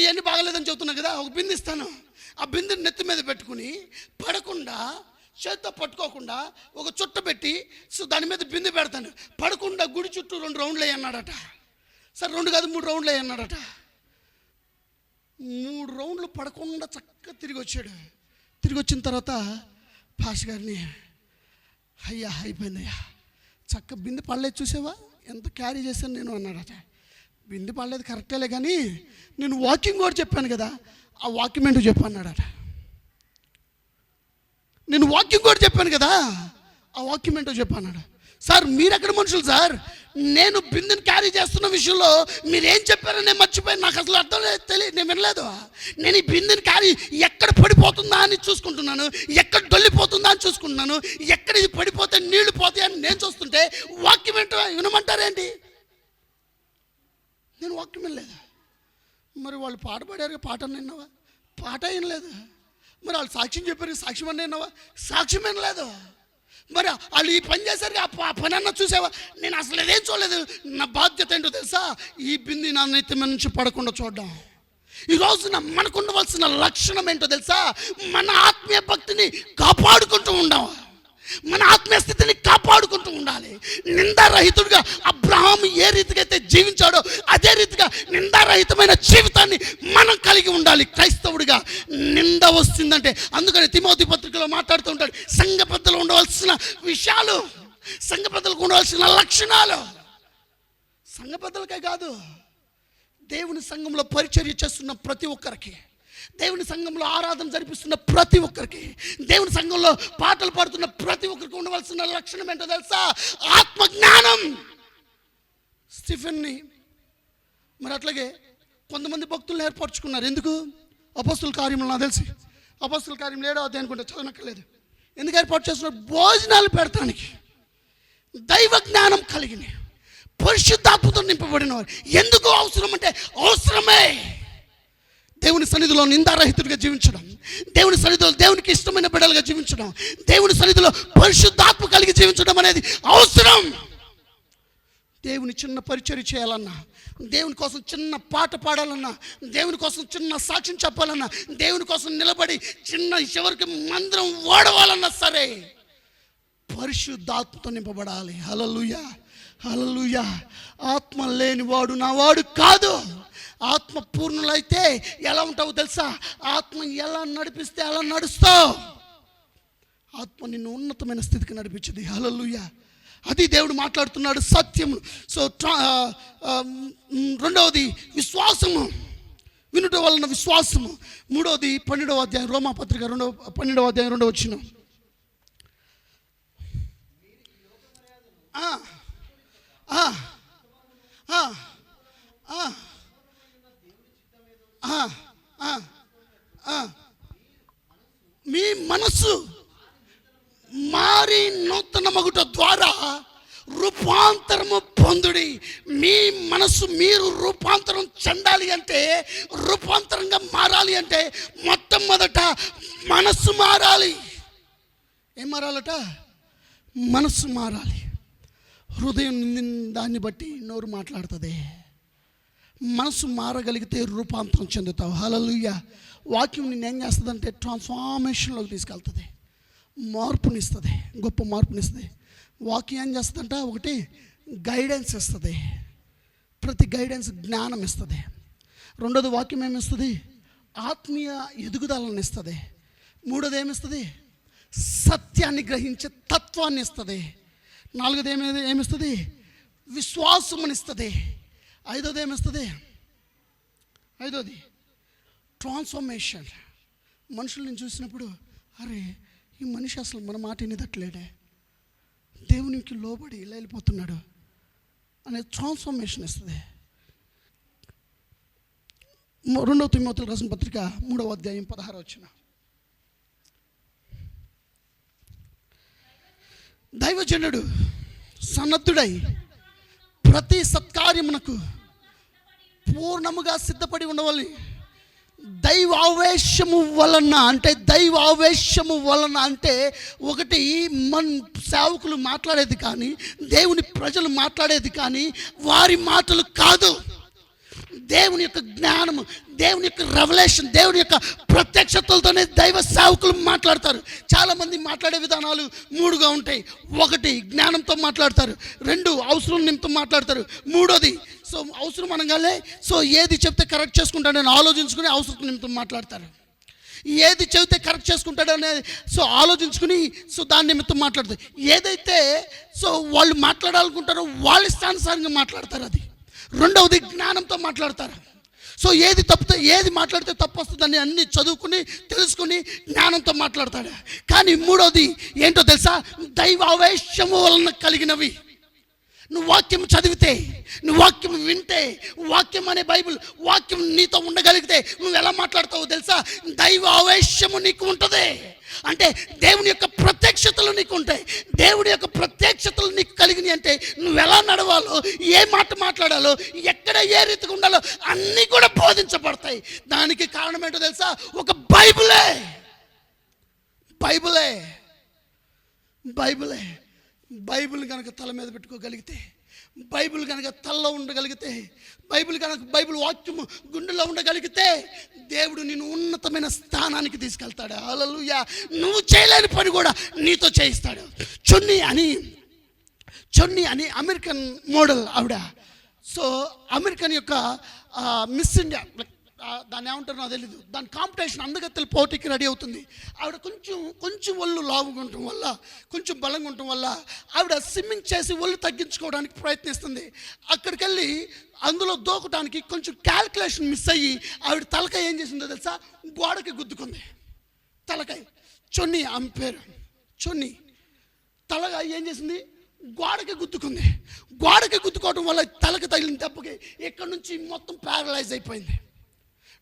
ఇవన్నీ బాగాలేదని చెప్తున్నా కదా, ఒక బిందిస్తాను. ఆ బిందుని నెత్తి మీద పెట్టుకుని పడకుండా, చేత్తో పట్టుకోకుండా ఒక చుట్ట పెట్టి, సో దాని మీద బిందు పెడతాను. పడకుండా గుడి చుట్టూ 2 రౌండ్లు అయ్యన్నాడట. సరే 2 కాదు 3 రౌండ్లు అయ్యన్నాడట. 3 రౌండ్లు పడకుండా చక్కగా తిరిగి వచ్చాడు. తిరిగి వచ్చిన తర్వాత పాస్టర్ గారిని, అయ్యా అయిపోయిందయ్యా, చక్క బిందు పడలేదు, చూసావా ఎంత క్యారీ చేశాను నేను అన్నాడట. బిందు పడలేదు కరెక్టేలే, కానీ నేను వాకింగ్ కూడా చెప్పాను కదా, ఆ వాక్యం ఏంటో చెప్పన్నాడట. నేను వాక్యం కూడా చెప్పాను కదా, ఆ వాక్యం ఏంటో చెప్పన్నాడు. సార్ మీరు ఎక్కడ మనుషులు సార్? నేను బిందుని క్యారీ చేస్తున్న విషయంలో మీరేం చెప్పారో నేను మర్చిపోయాను. నాకు అసలు అర్థం లేదు, తెలియదు, నేను వినలేదు. నేను ఈ బిందుని క్యారీ ఎక్కడ పడిపోతుందా అని చూసుకుంటున్నాను, ఎక్కడ డొల్లిపోతుందా అని చూసుకుంటున్నాను, ఎక్కడ ఇది పడిపోతే నీళ్లు పోతాయని నేను చూస్తుంటే వాక్యం ఏంటో వినమంటారేంటి? నేను వాక్యం వినలేదు. మరి వాళ్ళు పాట పాడారు, పాట విన్నావా? పాట వినలేదు. మరి వాళ్ళు సాక్ష్యం చెప్పారు, సాక్ష్యం అన్న విన్నావా? సాక్ష్యం వినలేదు. మరి వాళ్ళు ఈ పని చేశారు, ఆ పని అన్న చూసావా? నేను అసలు ఏదేం చూడలేదు. నా బాధ్యత ఏంటో తెలుసా? ఈ బింది నా నెత్తి మీద నుంచి పడకుండా చూడడం. ఈ రోజున మనకు ఉండవలసిన లక్షణం ఏంటో తెలుసా? మన ఆత్మీయ భక్తిని కాపాడుకుంటూ ఉండాలి, మన ఆత్మీయ స్థితిని కాపాడుకుంటూ ఉండాలి. నిందారహితుడిగా అబ్రహాము ఏ రీతిగా అయితే జీవించాడో అదే రీతిగా నిందారహితమైన జీవితాన్ని మనం కలిగి ఉండాలి. క్రైస్తవుడిగా నింద వస్తుందంటే, అందుకని తిమోతి పత్రికలో మాట్లాడుతూ ఉంటాడు, సంఘ పెద్దలు ఉండవలసిన విషయాలు, సంఘ పెద్దలకు ఉండవలసిన లక్షణాలు. సంఘ పెద్దలకే కాదు, దేవుని సంఘంలో పరిచర్య చేస్తున్న ప్రతి ఒక్కరికి, దేవుని సంఘంలో ఆరాధన జరిపిస్తున్న ప్రతి ఒక్కరికి, దేవుని సంఘంలో పాటలు పాడుతున్న ప్రతి ఒక్కరికి ఉండవలసిన లక్షణం ఏంటో తెలుసా? ఆత్మజ్ఞానం. స్టీఫెన్ని మరి అట్లాగే కొంతమంది భక్తులను ఏర్పరచుకున్నారు. ఎందుకు? అపొస్తలుల కార్యములు, నాకు తెలిసి అపొస్తలుల కార్యం 7వ అధ్యాయం అనుకుంటే, చదవనక్కర్లేదు. ఎందుకు ఏర్పాటు చేస్తున్నారు? భోజనాలు పెడతానికి. దైవ జ్ఞానం కలిగిన, పరిశుద్ధాత్మతో నింపబడిన వారు. ఎందుకు అవసరం అంటే, అవసరమే. దేవుని సన్నిధిలో నిందారహితుడిగా జీవించడం, దేవుని సన్నిధిలో దేవునికి ఇష్టమైన బిడ్డలుగా జీవించడం, దేవుని సన్నిధిలో పరిశుద్ధాత్మ కలిగి జీవించడం అనేది అవసరం. దేవుని చిన్న పరిచర్య చేయాలన్నా, దేవుని కోసం చిన్న పాట పాడాలన్నా, దేవుని కోసం చిన్న సాక్ష్యం చెప్పాలన్నా, దేవుని కోసం నిలబడి చివరికి మందిరం ఓడవాలన్నా సరే పరిశుద్ధాత్మతో నింపబడాలి. హల్లెలూయా, హల్లెలూయా. ఆత్మ లేనివాడు నా వాడు కాదు. ఆత్మ పూర్ణులైతే ఎలా ఉంటావో తెలుసా? ఆత్మ ఎలా నడిపిస్తే అలా నడుస్తావు. ఆత్మ నిన్ను ఉన్నతమైన స్థితికి నడిపించింది. హల్లెలూయా. అది దేవుడు మాట్లాడుతున్నాడు, సత్యము. సో రెండవది విశ్వాసము, వినుట వలన విశ్వాసము. మూడవది 12వ అధ్యాయం, రోమాపత్రిక 12వ అధ్యాయం 2వ వచనం. మీ మనసు మారి నూతన మగుట ద్వారా రూపాంతరము పొందుడి. మీ మనసు మీరు రూపాంతరం చెందాలి అంటే, రూపాంతరంగా మారాలి అంటే మొట్టమొదట మనస్సు మారాలి. ఏం మారాలట? మనస్సు మారాలి. హృదయం నిండిన దాన్ని బట్టి నోరు మాట్లాడుతుంది. మనసు మారగలిగితే రూపాంతరం చెందుతావు. హల్లెలూయా. వాక్యం నిన్ను ఏం చేస్తుందంటే ట్రాన్స్ఫార్మేషన్లోకి తీసుకెళ్తుంది, మార్పునిస్తుంది, గొప్ప మార్పునిస్తుంది. వాక్యం ఏం చేస్తుందంట? ఒకటి గైడెన్స్ ఇస్తుంది, ప్రతి గైడెన్స్ జ్ఞానం ఇస్తుంది. రెండోది వాక్యం ఏమిస్తుంది? ఆత్మీయ ఎదుగుదలను ఇస్తుంది. మూడోది ఏమిస్తుంది? సత్యాన్ని గ్రహించే తత్వాన్ని ఇస్తుంది. నాలుగోది ఏమిస్తుంది? విశ్వాసమునిస్తుంది. ఐదోది ఏమిస్తుంది? ఐదోది ట్రాన్స్ఫర్మేషన్. మనుషుల్ని చూసినప్పుడు అరే ఈ మనిషి అసలు మన మాట వినేదట్లేడే, దేవునికి లోబడి ఇలా వెళ్ళిపోతున్నాడు అనే ట్రాన్స్ఫర్మేషన్ ఇస్తుంది. 2 తిమోతికి రాసిన పత్రిక 3వ అధ్యాయం 16వ వచనం. దైవజనుడు సన్నద్ధుడై ప్రతి సత్కార్యమునకు పూర్ణముగా సిద్ధపడి ఉండవాలి. దైవావేశము వలన అంటే, దైవావేశము వలన అంటే ఒకటి మన సేవకులు మాట్లాడేది కానీ, దేవుని ప్రజలు మాట్లాడేది కానీ వారి మాటలు కాదు. దేవుని యొక్క జ్ఞానము, దేవుని యొక్క రెవల్యూషన్, దేవుని యొక్క ప్రత్యక్షతలతోనే దైవ సేవకులు మాట్లాడతారు. చాలామంది మాట్లాడే విధానాలు 3గా ఉంటాయి. 1 జ్ఞానంతో మాట్లాడతారు, 2 అవసరం నిమిత్తం మాట్లాడతారు, 3వది సో అవసరం అనగానే సో ఏది చెప్తే కరెక్ట్ చేసుకుంటాడని ఆలోచించుకుని అవసరం నిమిత్తం మాట్లాడతారు. ఏది చెబితే కరెక్ట్ చేసుకుంటాడనే సో ఆలోచించుకుని సో దాని నిమిత్తం మాట్లాడతారు. ఏదైతే సో వాళ్ళు మాట్లాడాలనుకుంటారో వాళ్ళ ఇష్టానుసారంగా మాట్లాడతారు. అది రెండవది జ్ఞానంతో మాట్లాడతారు. సో ఏది తప్పితే, ఏది మాట్లాడితే తప్పు వస్తుందని అన్ని చదువుకుని తెలుసుకుని జ్ఞానంతో మాట్లాడతాడు. కానీ మూడవది ఏంటో తెలుసా? దైవావేశము వలన కలిగినవి. నువ్వు వాక్యం చదివితే, నువ్వు వాక్యం వింటే, వాక్యం అనే బైబిల్ వాక్యం నీతో ఉండగలిగితే నువ్వు ఎలా మాట్లాడతావో తెలుసా? దైవ ఆవేశము నీకు ఉంటుంది. అంటే దేవుని యొక్క ప్రత్యక్షతలు నీకు ఉంటాయి. దేవుడి యొక్క ప్రత్యక్షతలు నీకు కలిగినాయి అంటే నువ్వు ఎలా నడవాలో, ఏ మాట మాట్లాడాలో, ఎక్కడ ఏ రీతిగా ఉండాలో అన్నీ కూడా బోధించబడతాయి. దానికి కారణం ఏంటో తెలుసా? ఒక బైబిలే. బైబిలే బైబిలే బైబిల్ కనుక తల మీద పెట్టుకోగలిగితే, బైబిల్ కనుక తలలో ఉండగలిగితే, బైబిల్ వాక్యము గుండెలో ఉండగలిగితే దేవుడు నిన్ను ఉన్నతమైన స్థానానికి తీసుకెళ్తాడు. హల్లెలూయా. నువ్వు చేయలేని పని కూడా నీతో చేయిస్తాడు. చున్నీ అని అమెరికన్ మోడల్ ఆవిడ. సో అమెరికన్ యొక్క మిస్ ఇండియా, దాన్ని ఏమంటారు నాకు తెలీదు, దాని కాంపిటీషన్ అందగత్తెల పోటీకి రెడీ అవుతుంది. ఆవిడ కొంచెం ఒళ్ళు లావుగా ఉండటం వల్ల, కొంచెం బలంగా ఉండటం వల్ల ఆవిడ స్విమ్మింగ్ చేసి ఒళ్ళు తగ్గించుకోవడానికి ప్రయత్నిస్తుంది. అక్కడికి వెళ్ళి అందులో దూకటానికి కొంచెం క్యాల్కులేషన్ మిస్ అయ్యి ఆవిడ తలకాయ ఏం చేసిందో తెలుసా? గోడకి గుద్దుకుంది. తలకాయ చొన్ని, ఆమె పేరు చొన్ని. తలగా ఏం చేసింది? గోడకి గుద్దుకుంది. గోడకి గుద్దుకోవడం వల్ల తలకి తగిలిన దెబ్బకి ఇక్కడ నుంచి మొత్తం ప్యారలైజ్ అయిపోయింది.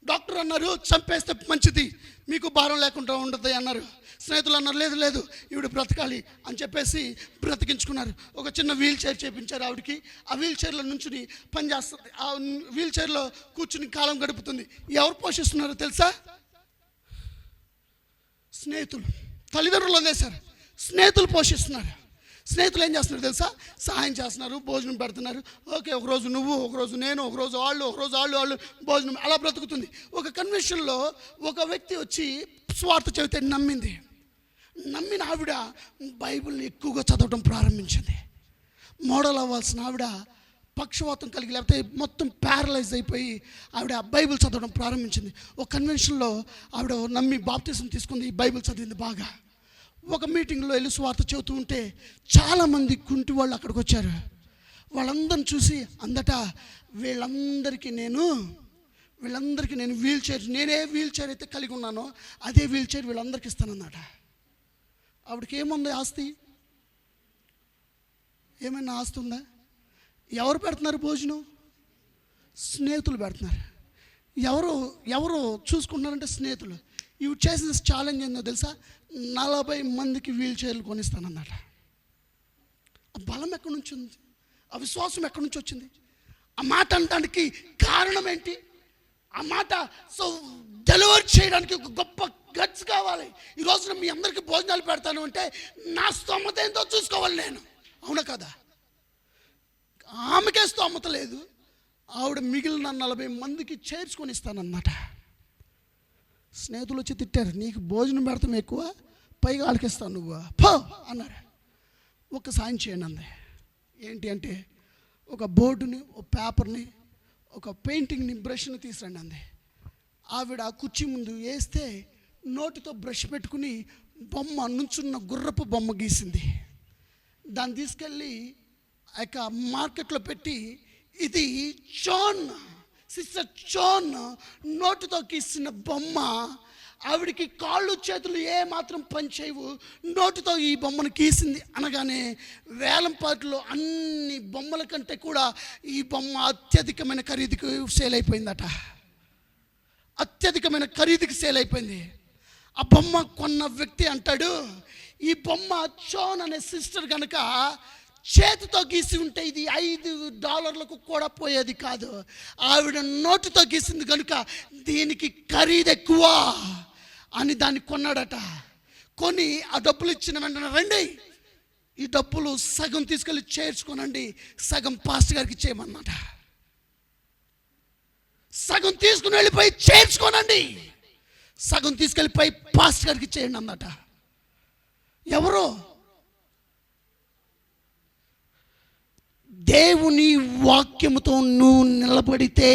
డాక్టర్ అన్నారు చంపేస్తే మంచిది, మీకు భారం లేకుండా ఉండదు అన్నారు. స్నేహితులు అన్నారు లేదు ఈవిడ బ్రతకాలి అని చెప్పేసి బ్రతికించుకున్నారు. ఒక చిన్న వీల్ చైర్ చేయించారు ఆవిడకి. ఆ వీల్ చైర్లో నుంచుని పని చేస్తుంది. ఆ వీల్ చైర్లో కూర్చుని కాలం గడుపుతుంది. ఎవరు పోషిస్తున్నారో తెలుసా? స్నేహితులు. తల్లిదండ్రులు వదిలేశారు, స్నేహితులు పోషిస్తున్నారు. స్నేహితులు ఏం చేస్తున్నారు తెలుసా? సహాయం చేస్తున్నారు, భోజనం పెడుతున్నారు. ఓకే, ఒకరోజు నువ్వు, ఒకరోజు నేను, ఒకరోజు వాళ్ళు భోజనం, అలా బ్రతుకుతుంది. ఒక కన్వెన్షన్లో ఒక వ్యక్తి వచ్చి స్వార్థ చెబితే నమ్మిన ఆవిడ బైబిల్ని ఎక్కువగా చదవడం ప్రారంభించింది. మోడల్ అవ్వాల్సిన ఆవిడ పక్షవాతం కలిగి, లేకపోతే మొత్తం ప్యారలైజ్ అయిపోయి ఆవిడ బైబిల్ చదవడం ప్రారంభించింది. ఒక కన్వెన్షన్లో ఆవిడ నమ్మి బాప్టిజం తీసుకుంది, బైబిల్ చదివింది బాగా. ఒక మీటింగ్లో వెళ్ళి స్వార్థ చెబుతూ ఉంటే చాలామంది కుంటి వాళ్ళు అక్కడికి వచ్చారు. వాళ్ళందరిని చూసి అందట వీళ్ళందరికీ నేను వీల్ చైర్, నేనే వీల్ చైర్ అయితే కలిగి ఉన్నానో అదే వీల్ చైర్ వీళ్ళందరికీ ఇస్తానన్నట. ఆవిడకి ఏముంది ఆస్తి? ఏమైనా ఆస్తి ఉందా? ఎవరు పెడుతున్నారు భోజనం? స్నేహితులు పెడుతున్నారు. ఎవరు చూసుకుంటున్నారంటే స్నేహితులు. ఇవి చేసిన ఛాలెంజ్ ఏందో తెలుసా? 40 మందికి వీల్ చైర్లు కొనిస్తానన్నట. ఆ బలం ఎక్కడి నుంచి ఉంది? ఆ విశ్వాసం ఎక్కడి నుంచి వచ్చింది? ఆ మాట అనడానికి కారణం ఏంటి? ఆ మాట డెలివర్ చేయడానికి ఒక గొప్ప గట్స్ కావాలి. ఈ రోజున మీ అందరికీ భోజనాలు పెడతాను అంటే నా స్తోమత ఏంటో చూసుకోవాలి నేను. అవునా కదా? ఆమెకే స్తోమత లేదు, ఆవిడ మిగిలిన 40 మందికి చేర్చుకొని ఇస్తానన్నమాట. స్నేహితులు వచ్చి తిట్టారు, నీకు భోజనం పెడతాం ఎక్కువ, పైగా ఆలకిస్తాను నువ్వు పో అన్నారు. ఒక సాయం చేయండి అంది. ఏంటి అంటే ఒక బోర్డుని, ఒక పేపర్ని, ఒక పెయింటింగ్ని, బ్రష్ని తీసురండి అంది. ఆవిడ కుర్చీ ముందు వేస్తే నోటితో బ్రష్ పెట్టుకుని బొమ్మ, నుంచున్న గుర్రపు బొమ్మ గీసింది. దాన్ని తీసుకెళ్ళి మార్కెట్లో పెట్టి, ఇది సిస్టర్ జోన్ నోటితో గీసిన బొమ్మ, ఆవిడికి కాళ్ళు చేతులు ఏ మాత్రం పని చేయవు, నోటితో ఈ బొమ్మను గీసింది అనగానే వేలంపాట్లో అన్ని బొమ్మల కంటే కూడా ఈ బొమ్మ అత్యధికమైన ఖరీదుకి సేల్ అయిపోయిందట. అత్యధికమైన ఖరీదుకి సేల్ అయిపోయింది. ఆ బొమ్మ కొన్న వ్యక్తి అంటాడు, ఈ బొమ్మ జోన్ అనే సిస్టర్ కనుక చేతితో గీసి ఉంటే ఇది $5 కూడా పోయేది కాదు. ఆవిడ నోటితో గీసింది కనుక దీనికి ఖరీదు ఎక్కువ అని దాన్ని కొన్నాడట. కొని ఆ డబ్బులు ఇచ్చిన వెంటనే, రండి ఈ డబ్బులు సగం తీసుకెళ్ళి చేర్చుకోనండి, సగం పాస్టర్ గారికి ఇచ్చేయమన్నమాట. సగం తీసుకుని వెళ్ళిపోయి చేర్చుకోనండి, సగం తీసుకెళ్ళిపోయి పాస్టర్ గారికి ఇచ్చేయండి అన్నమాట. ఎవరో దేవుని వాక్యముతో నువ్వు నిలబడితే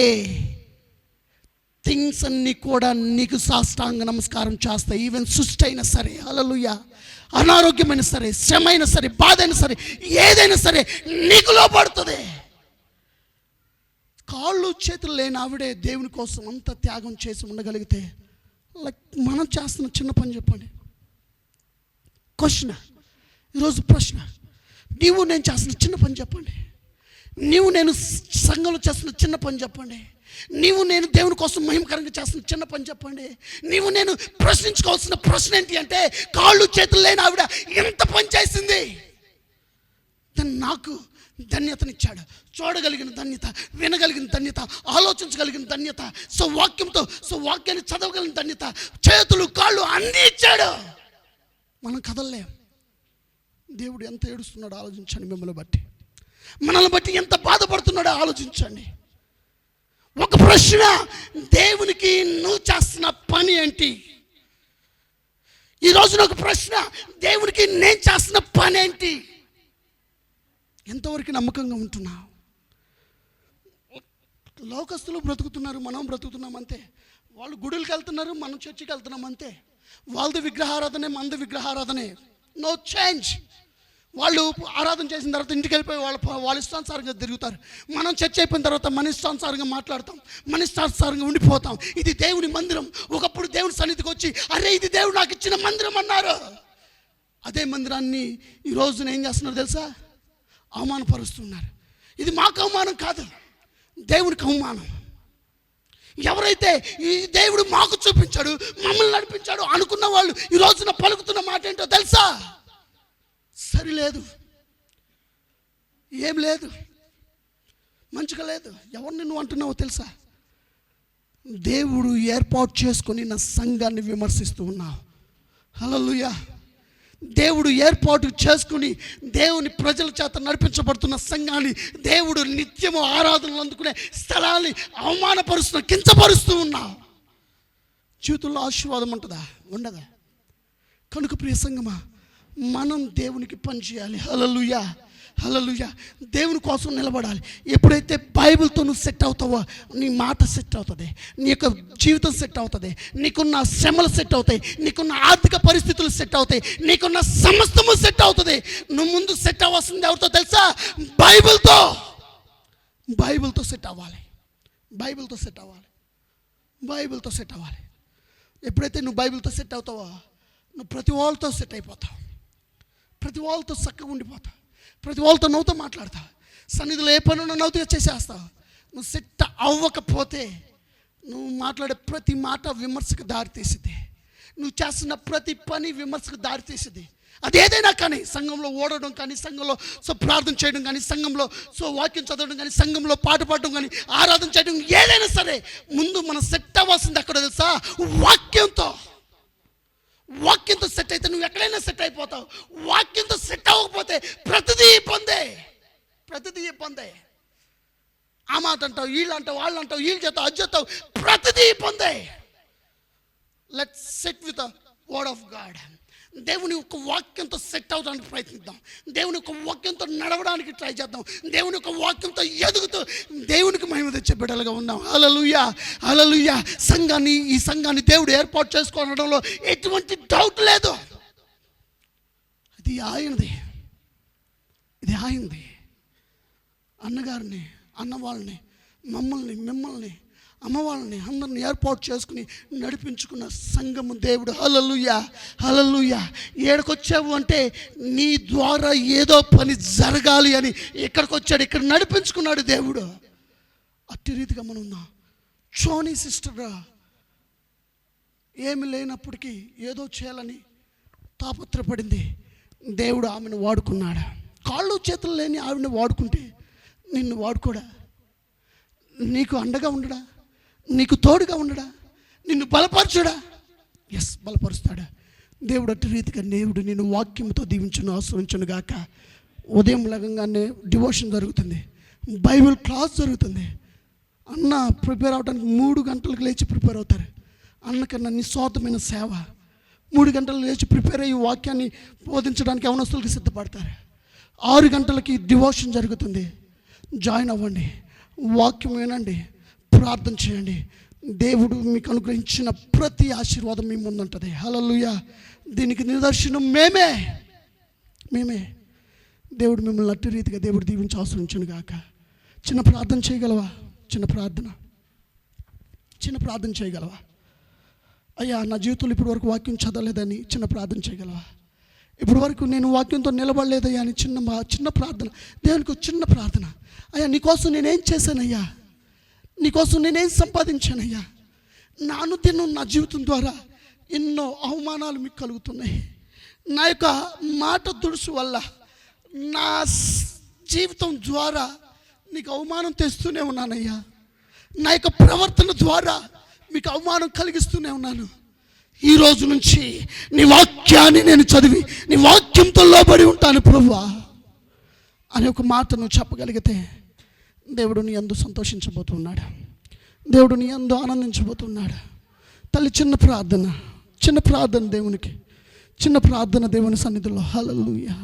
థింగ్స్ అన్నీ కూడా నీకు సాష్టాంగ నమస్కారం చేస్తాయి. ఈవెన్ సృష్టి అయినా సరే, హల్లెలూయా, అనారోగ్యమైన సరే, శ్రమ అయినా సరే, బాధ అయినా సరే, ఏదైనా సరే నీకు లోపడుతుంది. కాళ్ళు చేతులు లేని ఆవిడే దేవుని కోసం అంత త్యాగం చేసి ఉండగలిగితే, లైక్ మనం చేస్తున్న చిన్న పని చెప్పండి. క్వశ్చన్, ఈరోజు ప్రశ్న, నీవు నేను చేస్తున్న చిన్న పని చెప్పండి. నీవు నేను సంఘంలో చేస్తున్న చిన్న పని చెప్పండి. నీవు నేను దేవుని కోసం మహిమకరంగా చేస్తున్న చిన్న పని చెప్పండి. నీవు నేను ప్రశ్నించుకోవాల్సిన ప్రశ్న ఏంటి అంటే, కాళ్ళు చేతులు లేని ఆవిడ ఎంత పని చేసింది, నాకు ధన్యతనిచ్చాడు. చూడగలిగిన ధన్యత, వినగలిగిన ధన్యత, ఆలోచించగలిగిన ధన్యత, వాక్యాన్ని చదవగలిగిన ధన్యత, చేతులు కాళ్ళు అన్నీ ఇచ్చాడు. మనం కదలలేం. దేవుడు ఎంత ఏడుస్తున్నాడో ఆలోచించండి. మిమ్మల్ని బట్టి, మనల్ని బట్టి ఎంత బాధపడుతున్నాడో ఆలోచించండి. ఒక ప్రశ్న, దేవునికి నువ్వు చేస్తున్న పని ఏంటి? ఈ రోజున ఒక ప్రశ్న, దేవునికి నేను చేస్తున్న పని ఏంటి? ఎంతవరకు నమ్మకంగా ఉంటున్నావు? లోకస్తులు బ్రతుకుతున్నారు, మనం బ్రతుకుతున్నాం అంతే. వాళ్ళు గుడులకు వెళ్తున్నారు, మనం చర్చికి వెళ్తున్నాం అంతే. వాళ్ళది విగ్రహారాధనే, మనది విగ్రహారాధనే. No change. వాళ్ళు ఆరాధన చేసిన తర్వాత ఇంటికి వెళ్ళిపోయి వాళ్ళ ఇష్టానుసారంగా తిరుగుతారు. మనం చర్చ అయిపోయిన తర్వాత మన ఇష్టానుసారంగా మాట్లాడతాం, మన ఇష్టానుసారంగా ఉండిపోతాం. ఇది దేవుని మందిరం. ఒకప్పుడు దేవుని సన్నిధికి వచ్చి, అరే ఇది దేవుడు నాకు ఇచ్చిన మందిరం అన్నారు. అదే మందిరాన్ని ఈ రోజున ఏం చేస్తున్నారు తెలుసా? అవమానపరుస్తున్నారు. ఇది మాకు అవమానం కాదు, దేవునికి అవమానం. ఎవరైతే ఈ దేవుడు మాకు చూపించాడు, మమ్మల్ని నడిపించాడు అనుకున్న వాళ్ళు ఈ రోజున పలుకుతున్న మాట ఏంటో తెలుసా? సరిలేదు, ఏం లేదు, మంచిగా లేదు. ఎవరిని నువ్వు అంటున్నావో తెలుసా? దేవుడు ఏర్పాటు చేసుకొని నా సంఘాన్ని విమర్శిస్తూ ఉన్నావు. హల్లెలూయా. దేవుడు ఏర్పాటు చేసుకుని దేవుని ప్రజల చేత నడిపించబడుతున్న సంఘాన్ని, దేవుడు నిత్యము ఆరాధనలు అందుకునే స్థలాన్ని అవమానపరుస్తున్న, కించపరుస్తూ ఉన్నావు. జీవితంలో ఆశీర్వాదం ఉంటుందా? ఉండదా? కనుక ప్రియ సంఘమా, మనం దేవునికి పని చేయాలి. హల్లెలూయా, హల్లెలూయా. దేవుని కోసం నిలబడాలి. ఎప్పుడైతే బైబిల్తో నువ్వు సెట్ అవుతావో నీ మాట సెట్ అవుతుంది, నీ యొక్క జీవితం సెట్ అవుతుంది, నీకున్న శ్రమలు సెట్ అవుతాయి, నీకున్న ఆర్థిక పరిస్థితులు సెట్ అవుతాయి, నీకున్న సమస్తము సెట్ అవుతుంది. నువ్వు ముందు సెట్ అవ్వాల్సింది ఎవరితో తెలుసా? బైబిల్తో. బైబిల్తో సెట్ అవ్వాలి. బైబిల్తో సెట్ అవ్వాలి. బైబిల్తో సెట్ అవ్వాలి. ఎప్పుడైతే నువ్వు బైబిల్తో సెట్ అవుతావో నువ్వు ప్రతి వాళ్ళతో సెట్ అయిపోతావు, ప్రతి వాళ్ళతో చక్కగా ఉండిపోతావు, ప్రతి వాళ్ళతో నవ్వుతో మాట్లాడతావు, సన్నిధిలో ఏ పనున్నా నవ్వుతో చేసేస్తావు. నువ్వు సెట్ అవ్వకపోతే నువ్వు మాట్లాడే ప్రతి మాట విమర్శకు దారితీసింది, నువ్వు చేస్తున్న ప్రతి పని విమర్శకు దారితీసింది. అదేదైనా కానీ, సంఘంలో ఓడడం కానీ, సంఘంలో ప్రార్థన చేయడం కానీ, సంఘంలో వాక్యం చదవడం కానీ, సంఘంలో పాట పాడడం కానీ, ఆరాధన చేయడం, ఏదైనా సరే ముందు మనం సెట్ అవ్వాల్సింది ఎక్కడ తెలుసా? వాక్యంతో. వాక్యంతో సెట్ అయితే నువ్వు ఎక్కడైనా సెట్ అయిపోతావు. వాక్యంతో సెట్ అవ్వకపోతే ప్రతిదీ ఇబ్బందే, ప్రతిదీ ఇబ్బందే. ఆ మాట అంటావు, వీళ్ళు అంటావు, వాళ్ళు అంటావు, వీళ్ళు చేస్తావు, అది చేస్తావు, ప్రతిదీ ఇబ్బందే. Let's set with the word of God. దేవుని యొక్క వాక్యంతో సెట్ అవడానికి ప్రయత్నిద్దాం. దేవుని యొక్క వాక్యంతో నడవడానికి ట్రై చేద్దాం. దేవుని యొక్క వాక్యంతో ఎదుగుతూ దేవునికి మహిమ తెచ్చే బిడ్డలుగా ఉందాం. హల్లెలూయా, హల్లెలూయా. ఈ సంఘాన్ని దేవుడు ఏర్పాటు చేసుకోవడంలో ఎటువంటి డౌట్ లేదు. ఇది ఆయనది, ఇది ఆయనది. అన్నగారిని, అన్నవాళ్ళని, మిమ్మల్ని అమ్మవాళ్ళని అందరిని ఏర్పాటు చేసుకుని నడిపించుకున్న సంఘము దేవుడు. హల్లెలూయా, హల్లెలూయా. ఏడకొచ్చావు అంటే నీ ద్వారా ఏదో పని జరగాలి అని ఇక్కడికి వచ్చాడు, ఇక్కడ నడిపించుకున్నాడు దేవుడు. అట్టి రీతిగా మనం ఉన్నాం. చోనీ సిస్టర్ ఏమి లేనప్పటికీ ఏదో చేయాలని తాపత్రపడింది. దేవుడు ఆమెను వాడుకున్నాడు. కాళ్ళు చేతులు లేని ఆవిడని వాడుకుంటే నిన్ను వాడుకోడా? నీకు అండగా ఉండడా? నీకు తోడుగా ఉండడా? నిన్ను బలపరచుడా? ఎస్, బలపరుస్తాడా దేవుడు. అట్టి రీతిగా దేవుడు నేను వాక్యంతో దీవించును, ఆశ్రయించును గాక. ఉదయం లగంగానే డివోషన్ జరుగుతుంది, బైబిల్ క్లాస్ జరుగుతుంది. అన్న ప్రిపేర్ అవడానికి 3 గంటలకు లేచి ప్రిపేర్ అవుతారు. అన్నకన్నా నిస్వార్థమైన సేవ. 3 గంటలకు లేచి ప్రిపేర్ అయ్యి వాక్యాన్ని బోధించడానికి యవనస్తులకు సిద్ధపడతారు. 6 గంటలకి డివోషన్ జరుగుతుంది. జాయిన్ అవ్వండి, వాక్యం వినండి, ప్రార్థన చేయండి. దేవుడు మీకు అనుగ్రహించిన ప్రతి ఆశీర్వాదం మీ ముందుంటుంది. హల్లెలూయా. దీనికి నిదర్శనం మేమే. దేవుడు మిమ్మల్ని అట్టి రీతిగా దేవుడు దీవించి ఆశ్రయించును గాక. చిన్న ప్రార్థన చేయగలవా? చిన్న ప్రార్థన చేయగలవా? అయ్యా, నా జీవితంలో ఇప్పటి వరకు వాక్యం చదవలేదని చిన్న ప్రార్థన చేయగలవా? ఇప్పటి వరకు నేను వాక్యంతో నిలబడలేదయ్యా అని చిన్న ప్రార్థన. దేవునికి చిన్న ప్రార్థన. అయ్యా, నీకోసం నేనేం చేశానయ్యా? నీకోసం నేనేం సంపాదించానయ్యా? నా అనుదినం నా జీవితం ద్వారా ఎన్నో అవమానాలు మీకు కలుగుతున్నాయి. నా యొక్క మాట దుడుసు వల్ల, నా జీవితం ద్వారా నీకు అవమానం తెస్తూనే ఉన్నానయ్యా. నా యొక్క ప్రవర్తన ద్వారా మీకు అవమానం కలిగిస్తూనే ఉన్నాను. ఈ రోజు నుంచి నీ వాక్యాన్ని నేను చదివి నీ వాక్యంతో లోబడి ఉంటాను ప్రభువా అనే ఒక మాట నువ్వు చెప్పగలిగితే దేవుడు నీ యందు సంతోషించబోతున్నాడు. దేవుడు నీ యందు ఆనందించబోతున్నాడు. తల్లి, చిన్న ప్రార్థన దేవునికి, చిన్న ప్రార్థన దేవుని సన్నిధిలో. హల్లెలూయా.